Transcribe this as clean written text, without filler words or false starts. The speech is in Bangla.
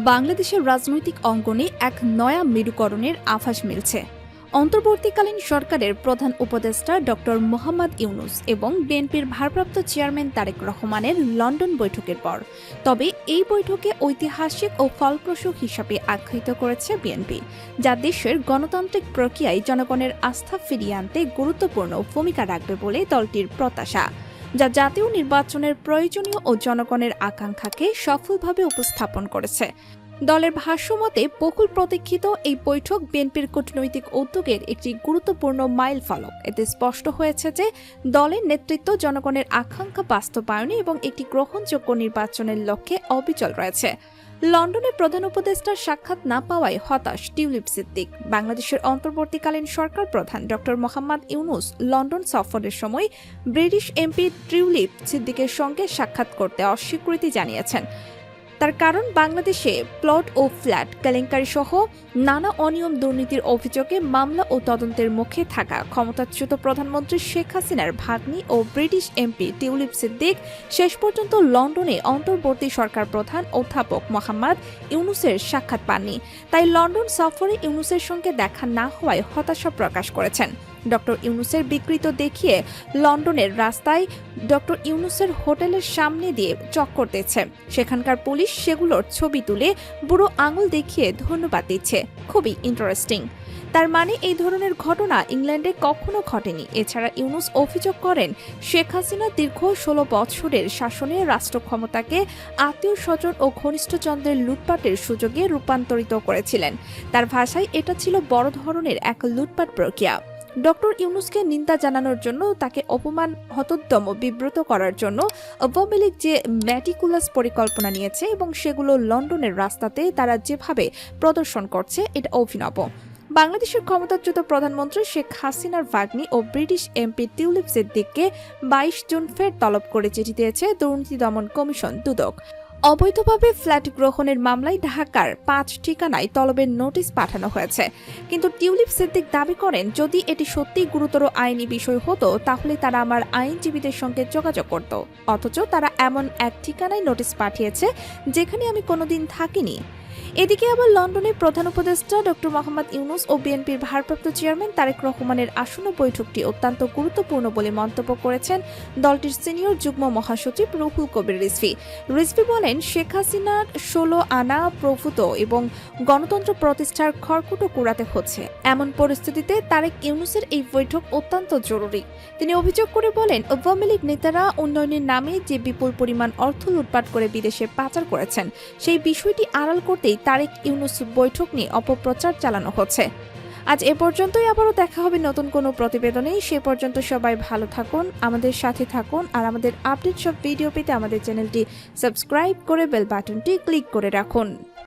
বাংলাদেশের রাজনৈতিক অঙ্গনে এক নয়া মেরুকরণের আভাস মিলছে। অন্তর্বর্তীকালীন সরকারের প্রধান উপদেষ্টা ডক্টর মোহাম্মদ ইউনূস এবং বিএনপির ভারপ্রাপ্ত চেয়ারম্যান তারেক রহমানের লন্ডন বৈঠকের পর। তবে এই বৈঠকে ঐতিহাসিক ও ফলপ্রসূ হিসাবে আখ্যায়িত করেছে বিএনপি, যা দেশের গণতান্ত্রিক প্রক্রিয়ায় জনগণের আস্থা ফিরিয়ে আনতে গুরুত্বপূর্ণ ভূমিকা রাখবে বলে দলটির প্রত্যাশা, যা জাতীয় নির্বাচনের প্রয়োজনীয় ও জনগণের আকাঙ্ক্ষাকে সফলভাবে উপস্থাপন করেছে। দলের ভাষ্যমতে বহুল প্রতীক্ষিত এই বৈঠক বিএনপির কূটনৈতিক উদ্যোগের একটি গুরুত্বপূর্ণ মাইলফলক। এতে স্পষ্ট হয়েছে যে দলের নেতৃত্ব জনগণের আকাঙ্ক্ষা বাস্তবায়নে এবং একটি গ্রহণযোগ্য নির্বাচনের লক্ষ্যে অবিচল রয়েছে। লন্ডনে প্রধান উপদেষ্টার সাক্ষাৎ না পাওয়ায় হতাশ টিউলিপ সিদ্দিক। বাংলাদেশের অন্তর্বর্তীকালীন সরকার প্রধান ডক্টর মোহাম্মদ ইউনূস লন্ডন সফরের সময় ব্রিটিশ এমপি টিউলিপ সিদ্দিকের সঙ্গে সাক্ষাৎ করতে অস্বীকৃতি জানিয়েছেন। তার কারণ, বাংলাদেশে প্লট ও ফ্ল্যাট কেলেঙ্কারি সহ নানা অনিয়ম দুর্নীতির অভিযোগে মামলা ও তদন্তের মুখে থাকা ক্ষমতাচ্যুত প্রধানমন্ত্রী শেখ হাসিনার ভাগ্নি ও ব্রিটিশ এমপি টিউলিপ সিদ্দিক শেষ পর্যন্ত লন্ডনে অন্তর্বর্তী সরকার প্রধান অধ্যাপক মোহাম্মদ ইউনূসের সাক্ষাৎ পাননি। তাই লন্ডন সফরে ইউনূসের সঙ্গে দেখা না হওয়ায় হতাশা প্রকাশ করেছেন। ডক্টর ইউনূসের বিকৃত দেখিয়ে লন্ডনের রাস্তায় ডক্টর ইউনূসের হোটেলের সামনে দিয়ে চক্কর দিচ্ছে। সেখানকার পুলিশ সেগুলোর ছবি তুলে বুড়ো আঙুল দেখিয়ে ধন্যবাদ দিচ্ছে। খুবই ইন্টারেস্টিং। তার মানে এই ধরনের ঘটনা ইংল্যান্ডে কখনো ঘটেনি। এছাড়া ইউনূস অভিযোগ করেন, শেখ হাসিনা দীর্ঘ 16 বছরের শাসনে রাষ্ট্র ক্ষমতাকে আত্মীয় স্বজন ও ঘনিষ্ঠজনদের লুটপাটের সুযোগে রূপান্তরিত করেছিলেন। তার ভাষায় এটা ছিল বড় ধরনের এক লুটপাট প্রক্রিয়া। ডক্টর ইউনূসকে নিন্দা জানানোর জন্য, তাকে অপমান হতোদ্যম বিব্রত করার জন্য আওয়ামী লীগ যে ম্যাটিকুলাস পরিকল্পনা নিয়েছে এবং সেগুলো লন্ডনের রাস্তাতে তারা যেভাবে প্রদর্শন করছে, এটা অভিনব। বাংলাদেশের ক্ষমতাচ্যুত প্রধানমন্ত্রী শেখ হাসিনার ভাগ্নি ও ব্রিটিশ এমপি টিউলিপ সিদ্দিককে 22 জুন ফের তলব করে চিঠি দিয়েছে দুর্নীতি দমন কমিশন দুদক। অবৈধভাবে ফ্ল্যাট গ্রহণের মামলায় ঢাকার 5 ঠিকানায় তলবের নোটিশ পাঠানো হয়েছে। কিন্তু টিউলিপ সিদ্দিক দাবি করেন, যদি এটি সত্যিই গুরুতর আইনি বিষয় হতো তাহলে তারা আমার আইনজীবীদের সঙ্গে যোগাযোগ করত। অথচ তারা এমন এক ঠিকানায় নোটিশ পাঠিয়েছে যেখানে আমি কোনোদিন থাকিনি। এদিকে আবার লন্ডনে প্রধান উপদেষ্টা ডক্টর মোহাম্মদ ইউনূস ও বিএনপির ভারপ্রাপ্ত চেয়ারম্যান তারেক রহমানের আসন্ন বৈঠকটি অত্যন্ত গুরুত্বপূর্ণ বলে মন্তব্য করেছেন দলটির সিনিয়র যুগ্ম মহাসচিব রুহুল কবির রিজভী। রিজভী বলেন, শেখ হাসিনার 16 আনা প্রভূত এবং গণতন্ত্র প্রতিষ্ঠার খড়কুটো কুড়াতে হচ্ছে। এমন পরিস্থিতিতে তারেক ইউনূসের এই বৈঠক অত্যন্ত জরুরি। তিনি অভিযোগ করে বলেন, আওয়ামী লীগ নেতারা উন্নয়নের নামে যে বিপুল পরিমাণ অর্থ লুটপাট করে বিদেশে পাচার করেছেন, সেই বিষয়টি আড়াল করতেই তারেক ইউনূস বৈঠক নিয়ে অপপ্রচার চালানো হচ্ছে। আজ এ পর্যন্তই। আবারও দেখা হবে নতুন কোনো প্রতিবেদনে। সে পর্যন্ত সবাই ভালো থাকুন, আমাদের সাথে থাকুন, আর আমাদের আপডেট সব ভিডিও পেতে আমাদের চ্যানেলটি সাবস্ক্রাইব করে বেল বাটনটি ক্লিক করে রাখুন।